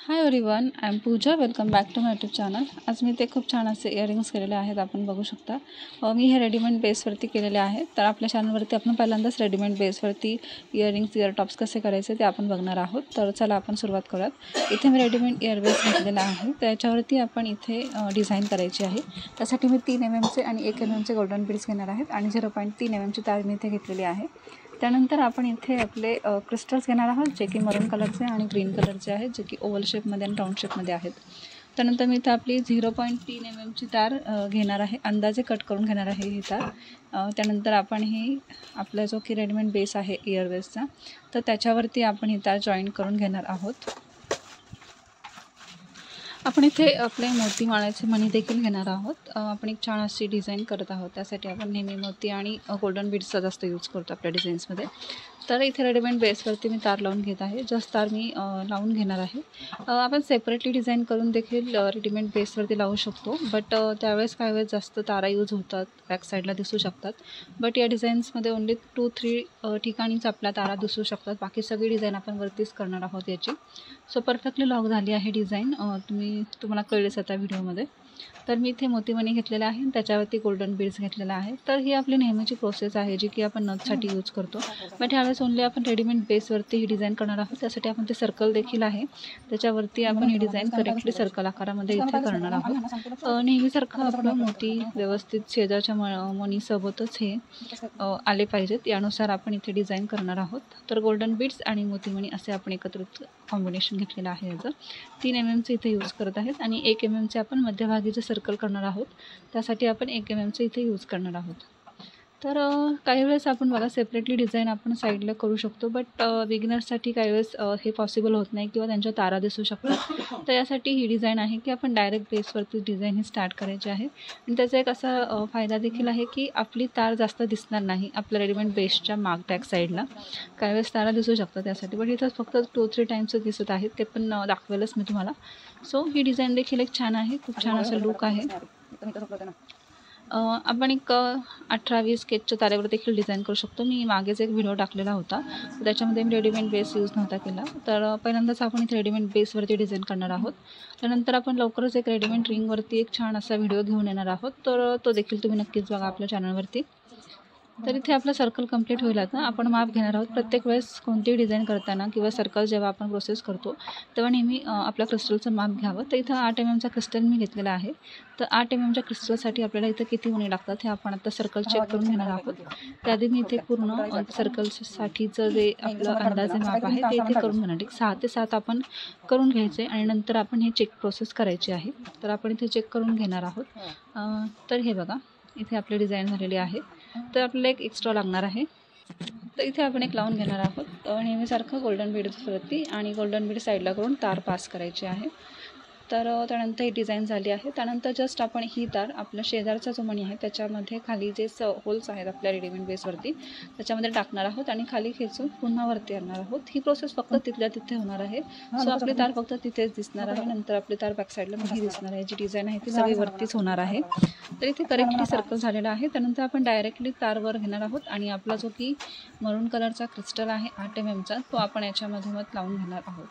High everyone, I am Pooja. Welcome back to my YouTube channel. आज मी ते खूप छान असे इयरिंग्स केलेले आहेत, आपण बघू शकता. मी हे रेडीमेड बेसवरती केलेले आहेत. तर आपल्या चॅनलवरती आपण पहिल्यांदाच रेडीमेड बेसवरती इयरिंग्स इयर टॉप्स कसे करायचे ते आपण बघणार आहोत. तर चला आपण सुरुवात करूयात. इथे मी रेडीमेड इयर बेस घेतलेला आहे, त्याच्यावरती आपण इथे डिझाईन करायची आहे. त्यासाठी मी 3 mmचे आणि 1 mmचे गोल्डन बीड्स घेणार आहेत आणि 0.3 mmची तार मी इथे घेतलेली आहे. त्यानंतर आपण इथे आपले क्रिस्टल्स घेणार आहोत, जे की मरून कलरचे आणि ग्रीन कलरचे आहेत, जे की ओव्हल शेपमध्ये आणि राऊंड शेपमध्ये आहेत. त्यानंतर मी इथे आपली 0.3 mmची तार घेणार आहे, अंदाजे कट करून घेणार आहे ही तार. त्यानंतर आपण ही आपला जो की रेडीमेड बेस आहे इयरवेसचा, तर त्याच्यावरती आपण ही तार जॉईन करून घेणार आहोत. आपण इथे आपले मोती माळ्याचे मणी देखील घेणार आहोत. आपण एक छान अशी डिझाईन करत आहोत, त्यासाठी आपण नेहमी मोती आणि गोल्डन बीड्सचा जास्त यूज करतो आपल्या डिझाईन्समध्ये. तर इथे रेडीमेड बेसवरती मी तार लावून घेत आहे, जस्ट तार मी लावून घेणार आहे. आपण सेपरेटली डिझाईन करून देखील रेडीमेड बेसवरती लावू शकतो, बट त्यावेळेस काही वेळेस जास्त तारा यूज होतात, बॅक साईडला दिसू शकतात. बट या डिझाईन्समध्ये ओन्ली 2-3 ठिकाणीच आपल्या तारा दिसू शकतात, बाकी सगळी डिझाईन आपण वरतीच करणार आहोत याची. सो परफेक्टली लॉक झाली आहे डिझाईन, तुम्हाला कळेलच आता व्हिडिओमध्ये. तर मी इथे मोतीमणी घेतलेला आहे आणि त्याच्यावरती गोल्डन बीड्स घेतलेला आहे. तर ही आपली नेहमीची प्रोसेस आहे, जी की आपण नथसाठी यूज करतो. बट ह्यावेळेस ओन्ली आपण रेडीमेड बेसवरती ही डिझाईन करणार आहोत. त्यासाठी आपण ते सर्कल देखील आहे, त्याच्यावरती आपण ही डिझाईन करेक्टली सर्कल आकारामध्ये इथे करणार आहोत. नेहमीसारखं आपलं मोती व्यवस्थित शेजारच्या मणीसोबतच हे आले पाहिजेत, यानुसार आपण इथे डिझाईन करणार आहोत. तर गोल्डन बीड्स आणि मोतीमणी असे आपण एकत्रित कॉम्बिनेशन घेतलेलं आहे. याचं 3 mmचे इथे यूज करत आहेत आणि 1 mmचे आपण मध्यभागी जे सर्कल करणार आहोत, त्यासाठी आपण 1 mmचे इथे यूज करणार आहोत. तर काही वेळेस आपण बघा सेपरेटली डिझाईन आपण साईडला करू शकतो, बट बिगिनर्ससाठी काही वेळेस हे पॉसिबल होत नाही किंवा त्यांच्या तारा दिसू शकतात. तर यासाठी ही डिझाईन आहे की आपण डायरेक्ट बेसवरती डिझाईन ही स्टार्ट करायची आहे. आणि त्याचा एक असा फायदा देखील आहे की आपली तार जास्त दिसणार नाही आपल्या रेडीमेड बेसच्या बॅक साईडला. काही वेळेस तारा दिसू शकतात त्यासाठी, बट इथं फक्त 2-3 टाईम्स दिसत आहेत, ते पण दाखवेलच मी तुम्हाला. सो ही डिझाईन देखील एक छान आहे, खूप छान असं लुक आहे. आपण एक 18-20 स्केचच्या तारेवर देखील डिझाईन करू शकतो. मी मागेच एक व्हिडिओ टाकलेला होता, त्याच्यामध्ये मी रेडीमेड बेस यूज नव्हता केला. तर पहिल्यांदाच आपण इथे रेडीमेड बेसवरती डिझाईन करणार आहोत. त्यानंतर आपण लवकरच एक रेडीमेड रिंगवरती एक छान असा व्हिडिओ घेऊन येणार आहोत, तर तो देखील तुम्ही नक्कीच बघा आपल्या चॅनलवरती. तर इथे आपलं सर्कल कंप्लीट होईल. आता आपण माप घेणार आहोत. प्रत्येक वेळेस कोणतीही डिझाईन करताना किंवा सर्कल जेव्हा आपण प्रोसेस करतो, तेव्हा नेहमी आपल्या क्रिस्टलचं माप घ्यावं. तर इथं 8 mmचा क्रिस्टल मी घेतलेला आहे. तर 8 mmच्या क्रिस्टलसाठी आपल्याला इथं किती मणी लागतात हे आपण आता सर्कल चेक करून घेणार आहोत. त्याआधी मी इथे पूर्ण सर्कलसाठीचं जे आपलं अंदाजे माप आहे ते इथे करून घेणार. 6 ते 7 आपण करून घ्यायचे आणि नंतर आपण हे चेक प्रोसेस करायची आहे. तर आपण इथे चेक करून घेणार आहोत. तर हे बघा, इथे आपली डिझाईन झालेली आहे. तर आपल्याला एक एक्स्ट्रा लागणार आहे, तर इथे आपण एक लावून घेणार आहोत. नेहमीसारखं गोल्डन बीड्सवरती आणि गोल्डन बीड साईडला करून तार पास करायची आहे. तर त्यानंतर ही डिझाईन झाली आहे. त्यानंतर जस्ट आपण ही तार आपल्या शेजारचा जो मणी आहे त्याच्यामध्ये खाली जे होल्स आहेत आपल्या रेडीमेड बेसवरती, त्याच्यामध्ये टाकणार आहोत आणि खाली खेचून पुन्हा वरती आणणार आहोत. ही प्रोसेस फक्त तिथल्या तिथे होणार आहे. सो आपली तार फक्त तिथेच दिसणार आहे, नंतर आपली तार बॅक साईडला नाही दिसणार आहे. जी डिझाईन आहे ती सगळी वरतीच होणार आहे. तर इथे करेक्टली सर्कल झालेला आहे. त्यानंतर आपण डायरेक्टली तारवर घेणार आहोत आणि आपला जो की मरून कलरचा क्रिस्टल आहे 8 mmचा, तो आपण याच्यामध्ये लावून घेणार आहोत.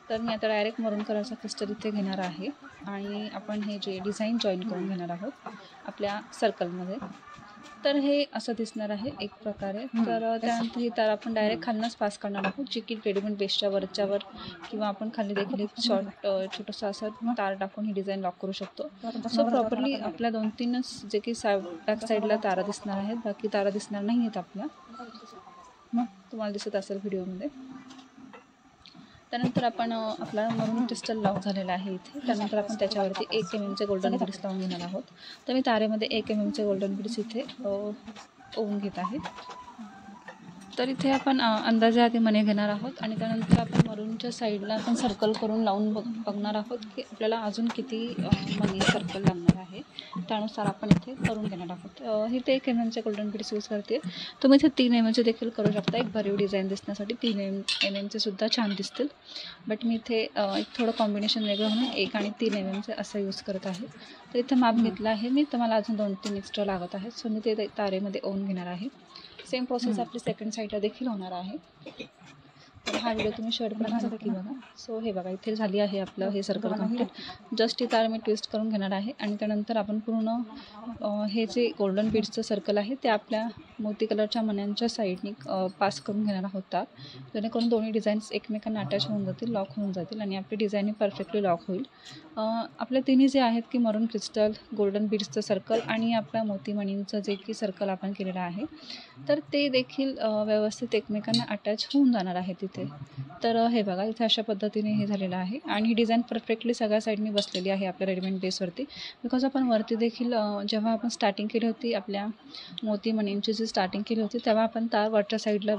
तर मी आता डायरेक्ट मरून कलरचा क्रिस्टल इथे घेणार आहे आणि आपण हे जे डिझाईन जॉईन करून घेणार आहोत आपल्या सर्कलमध्ये. तर हे असं दिसणार आहे एक प्रकारे. तर त्यानंतर ही तार आपण डायरेक्ट खालनंच पास करणार आहोत, जी की रेडीमेड बेसच्या वरच्यावर किंवा आपण खाली देखील एक छोटंसं असं तार टाकून ही डिझाईन लॉक करू शकतो. सो प्रॉपरली आपल्या 2-3च जे की बॅक साईडला तारा दिसणार आहेत, बाकी तारा दिसणार नाही आहेत आपल्या. मग तुम्हाला दिसत असेल व्हिडिओमध्ये. त्यानंतर आपण आपला मरून क्रिस्टल लॉक झालेला आहे इथे. त्यानंतर आपण त्याच्यावरती 1 mmचे गोल्डन बीड्स लावून घेणार आहोत. तर मी तारेमध्ये 1 mmचे गोल्डन बीड्स इथे ओवून घेत आहे. तर इथे आपण अंदाजे आधी मणी घेणार आहोत आणि त्यानंतर आपण मरूनच्या साईडला आपण सर्कल करून लावून बघणार आहोत की आपल्याला अजून किती मणी सर्कल लागणार आहे, त्यानुसार आपण इथे करून घेणार आहोत. इथे 1 mmचे गोल्डन बीड्स यूज करते. तुम्ही इथे 3 mmचे देखील करू शकता, एक भरीव डिझाईन दिसण्यासाठी 3 mmचे सुद्धा छान दिसतील. बट मी इथे एक थोडं कॉम्बिनेशन वेगळं म्हणून 1 आणि 3 mmचे असं यूज करत आहे. तर इथे माप घेतलं आहे मी, तर मला अजून 2-3 एक्स्ट्रा लागत आहेत. सो मी ते तारेमध्ये ओवून घेणार आहे. सेम प्रोसेस आपली सेकंड साईडला देखील होणार आहे. तर हा व्हिडिओ तुम्ही शेवटपर्यंत नक्की बघा. सो हे बघा इथे झाली आहे आपलं हे सर्कल कंप्लीट. जस्ट ही तार मी ट्विस्ट करून घेणार आहे आणि त्यानंतर आपण पूर्ण हे जे गोल्डन बीड्सचं सर्कल आहे ते आपल्या मोती कलरच्या मण्यांच्या साईडने पास करून घेणार आहोत तार, जेणेकरून दोन्ही डिझाईन्स एकमेकांना अटॅच होऊन जातील, लॉक होऊन जातील आणि आपली डिझाईन परफेक्टली लॉक होईल. आपल्या तिन्ही जे आहेत की मरून क्रिस्टल, गोल्डन बीड्सचं सर्कल आणि आपल्या मोतीमणींचं जे की सर्कल आपण केलेलं आहे तर ते देखील व्यवस्थित एकमेकांना अटॅच होऊन जाणार आहे तिथे. तर हे बघा इथे अशा पद्धतीने हे झालेलं आहे आणि ही डिझाईन परफेक्टली सगळ्या साईडनी बसलेली आहे आपल्या रेडीमेड बेसवरती. बिकॉज आपण वरती देखील जेव्हा आपण स्टार्टिंग केली होती आपल्या मोतीमणींची जी स्टार्टिंग केली होती तेव्हा आपण तार वरच्या साईडला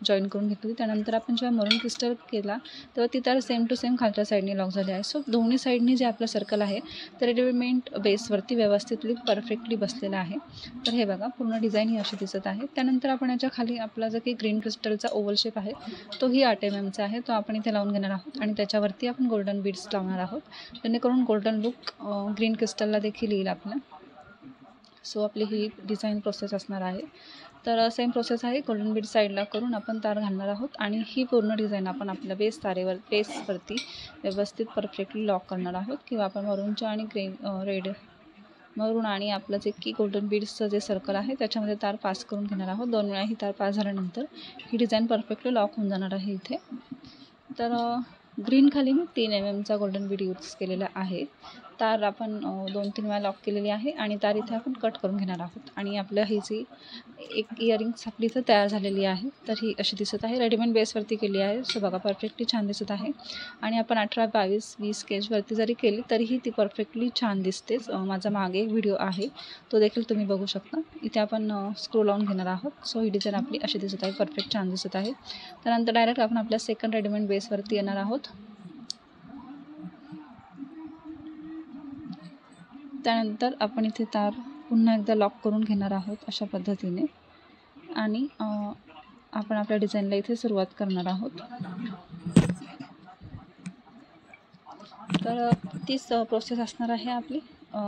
जॉईन करून घेतली. त्यानंतर आपण जेव्हा मरून क्रिस्टल केला तेव्हा ती तार सेम टू सेम खालच्या साईडने लॉक झाली आहे. सो दोन्ही साईडनी जे आपलं सर्कल आहे तर रेडीमेड बेसवरती व्यवस्थितली परफेक्टली बसलेलं आहे. तर हे बघा पूर्ण डिझाईन ही अशी दिसत आहे. त्यानंतर आपण याच्या खाली आपला जो की ग्रीन क्रिस्टलचा ओव्हल शेप आहे तोही 8 mm आहे, तो आपण इथे लावून घेणार आहोत आणि त्याच्यावरती आपण गोल्डन बीड्स लावणार आहोत, जेणेकरून गोल्डन लुक ग्रीन क्रिस्टलला देखील येईल आपल्या. सो आपली ही डिझाईन प्रोसेस असणार आहे. तर सेम प्रोसेस आहे, गोल्डन बीड साईडला करून आपण तार घालणार आहोत आणि ही पूर्ण डिझाईन आपण आपल्या बेसवरती व्यवस्थित परफेक्टली लॉक करणार आहोत. किंवा आपण मरूनच्या आणि रेड मरून आणि आपलं जे की गोल्डन बीड्सचं जे सर्कल आहे त्याच्यामध्ये तार पास करून घेणार आहोत. 2 वेळा ही तार पास झाल्यानंतर ही डिझाईन परफेक्टली लॉक होऊन जाणार आहे इथे. तर ग्रीन खाली मी 3 mm गोल्डन बीड यूज केलेला आहे. तार आपण 2-3 वेळा लॉक केलेली आहे आणि तार इथे आपण कट करून घेणार आहोत आणि आपलं ही जी एक इयरिंग्स आपली इथं तयार झालेली आहे. तर ही अशी दिसत आहे, रेडीमेड बेसवरती केली आहे. सो बघा परफेक्टली छान दिसत आहे आणि आपण 18, 22, 20 केजवरती जरी केली तरीही ती परफेक्टली छान दिसतेच. माझा मागे एक व्हिडिओ आहे तो देखील तुम्ही बघू शकता. इथे आपण स्क्रू लावून घेणार आहोत. सो ही डिझाईन आपली अशी दिसत आहे, परफेक्ट छान दिसत आहे. त्यानंतर डायरेक्ट आपण आपल्या सेकंड रेडीमेड बेसवरती येणार आहोत. त्यानंतर आपण इथे तार पुन्हा एकदा लॉक करून घेणार आहोत अशा पद्धतीने आणि आपण आपल्या डिझाईनला इथे सुरुवात करणार आहोत. तर तीच प्रोसेस असणार आहे आपली.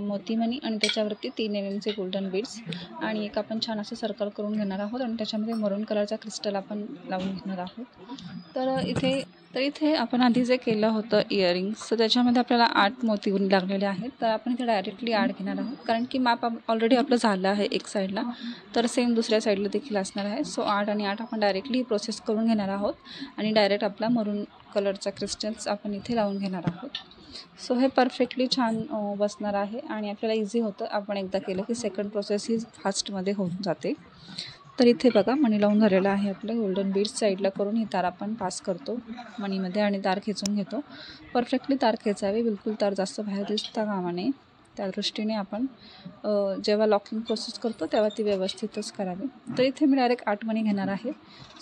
मोतीमणी आणि त्याच्यावरती 3 mm गोल्डन बीड्स आणि एक आपण छान असं सर्कल करून घेणार आहोत आणि त्याच्यामध्ये मरून कलरचा क्रिस्टल आपण लावून घेणार आहोत. तर इथे आपण आधी जे केलं होतं इयरिंग्स तर त्याच्यामध्ये आपल्याला 8 मोती लागलेले आहेत. तर आपण इथे डायरेक्टली 8 घेणार आहोत, कारण की माप ऑलरेडी आपलं झालं आहे एक साईडला, तर सेम दुसऱ्या साईडला देखील असणार आहे. सो 8 आणि 8 आपण डायरेक्टली प्रोसेस करून घेणार आहोत आणि डायरेक्ट आपला मरून कलरचा क्रिस्टल्स आपण इथे लावून घेणार आहोत. सो हे परफेक्टली छान बसणार आहे आणि आपल्याला इझी होतं. आपण एकदा केलं की सेकंड प्रोसेस ही फास्टमध्ये होऊन जाते. तर इथे बघा मणी लावून झालेलं आहे आपलं. गोल्डन बीड्स साईडला करून ही तार आपण पास करतो मणीमध्ये आणि तार खेचून घेतो. परफेक्टली तार खेचावी, बिलकुल तार जास्त बाहेर दिसता कामा नये. त्या दृष्टीने आपण जेव्हा लॉकिंग प्रोसेस करतो तेव्हा ती व्यवस्थितच करावी. तर इथे मी डायरेक्ट 8 मणी घेणार आहे.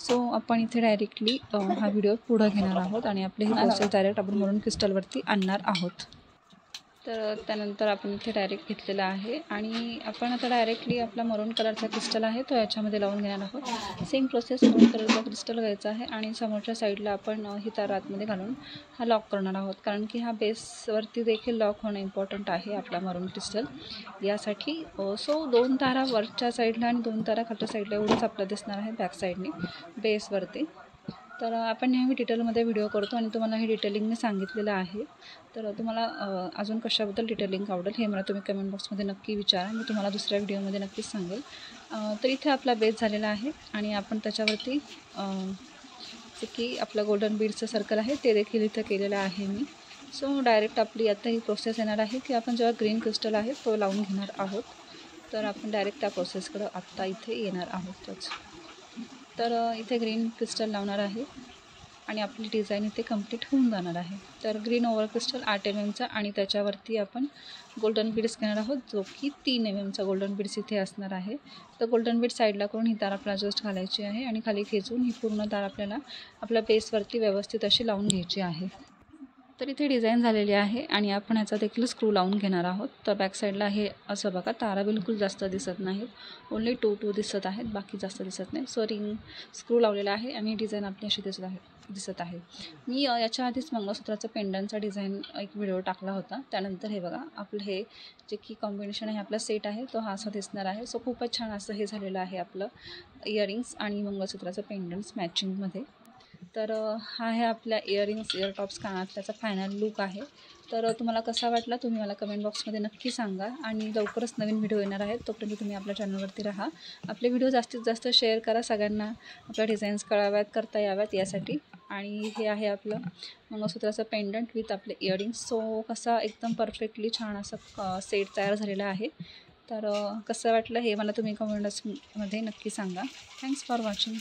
सो आपण इथे डायरेक्टली हा व्हिडिओ पुढं घेणार आहोत आणि आपली ही प्रोसेस डायरेक्ट आपण मरून क्रिस्टलवरती आणणार आहोत. तर त्यानंतर आपण इथे डायरेक्ट घेतलेला आहे आणि आपण आता डायरेक्टली आपला मरून कलरचा क्रिस्टल आहे तो याच्यामध्ये लावून घेणार आहोत. सेम प्रोसेस, मरून कलरचा क्रिस्टल घ्यायचा आहे आणि समोरच्या साईडला आपण ही तार आतमध्ये घालून हा लॉक करणार आहोत, कारण की हा बेसवरती देखील लॉक होणं इम्पॉर्टंट आहे आपला मरून क्रिस्टल यासाठी. सो 2 तारा वरच्या साईडला आणि 2 तारा खालच्या साईडला एवढंच आपलं दिसणार आहे बॅक साईडने बेसवरती. तर आपण नेहमी डिटेलमध्ये व्हिडिओ करतो आणि तुम्हाला हे डिटेलिंग मी सांगितलेलं आहे. तर तुम्हाला अजून कशाबद्दल डिटेलिंग आवडेल हे मला तुम्ही कमेंट बॉक्समध्ये नक्की विचारा, मी तुम्हाला दुसऱ्या व्हिडिओमध्ये नक्कीच सांगेल. तर इथे आपला बेस झालेला आहे आणि आपण त्याच्यावरती जे की आपलं गोल्डन बीडचं सर्कल आहे ते देखील इथं केलेलं आहे मी. सो डायरेक्ट आपली आता ही प्रोसेस येणार आहे की आपण जेव्हा ग्रीन क्रिस्टल आहे तो लावून घेणार आहोत. तर आपण डायरेक्ट त्या प्रोसेसकडं आत्ता इथे येणार आहोतच. तर इथे ग्रीन क्रिस्टल लावणार आहे आणि आपली डिझाईन इथे कंप्लीट होऊन जाणार आहे. तर ग्रीन ओव्हर क्रिस्टल 8 mmचा आणि त्याच्यावरती आपण गोल्डन बीड्स घेणार आहोत, जो की 3 mmचा गोल्डन बीड्स इथे असणार आहे. तर गोल्डन बीड साईडला करून ही तार आपल्याला जस्ट घालायची आहे आणि खाली खेचून ही पूर्ण तार आपल्याला आपल्या बेसवरती व्यवस्थित अशी लावून घ्यायची आहे. तर इथे डिझाईन झालेली आहे आणि आपण याचा देखील स्क्रू लावून घेणार आहोत. तर बॅक साईडला हे असं बघा, तारा बिलकुल जास्त दिसत नाहीत, ओन्ली 2 दिसत आहेत, बाकी जास्त दिसत नाही. सो रिंग स्क्रू लावलेला आहे आणि डिझाईन आपली अशी दिसत आहे. मी याच्या आधीच मंगळसूत्राचं पेंडंटचा डिझाईन एक व्हिडिओ टाकला होता. त्यानंतर हे बघा आपलं हे जे की कॉम्बिनेशन आहे आपला सेट आहे तो हा असा दिसणार आहे. सो खूपच छान असं हे झालेलं आहे आपलं इयरिंग्स आणि मंगळसूत्राचं पेंडंट्स मॅचिंगमध्ये. तर हा आहे आपल्या इयरिंग्स इयरटॉप्स कानातल्याचा फायनल लुक आहे. तर तुम्हाला कसा वाटला तुम्ही मला कमेंट बॉक्समध्ये नक्की सांगा. आणि लवकरच नवीन व्हिडिओ येणार आहेत, तोपर्यंत तुम्ही आपल्या चॅनलवरती राहा. आपले व्हिडिओ जास्तीत जास्त शेअर करा, सगळ्यांना आपल्या डिझाईन्स कळाव्यात, करता याव्यात यासाठी. आणि हे आहे आपलं मंगळसूत्राचं पेंडंट विथ आपले इयरिंग्स. सो कसा एकदम परफेक्टली छान असं सेट तयार झालेला आहे. तर कसं वाटलं हे मला तुम्ही कमेंट्समध्ये नक्की सांगा. Thanks for watching.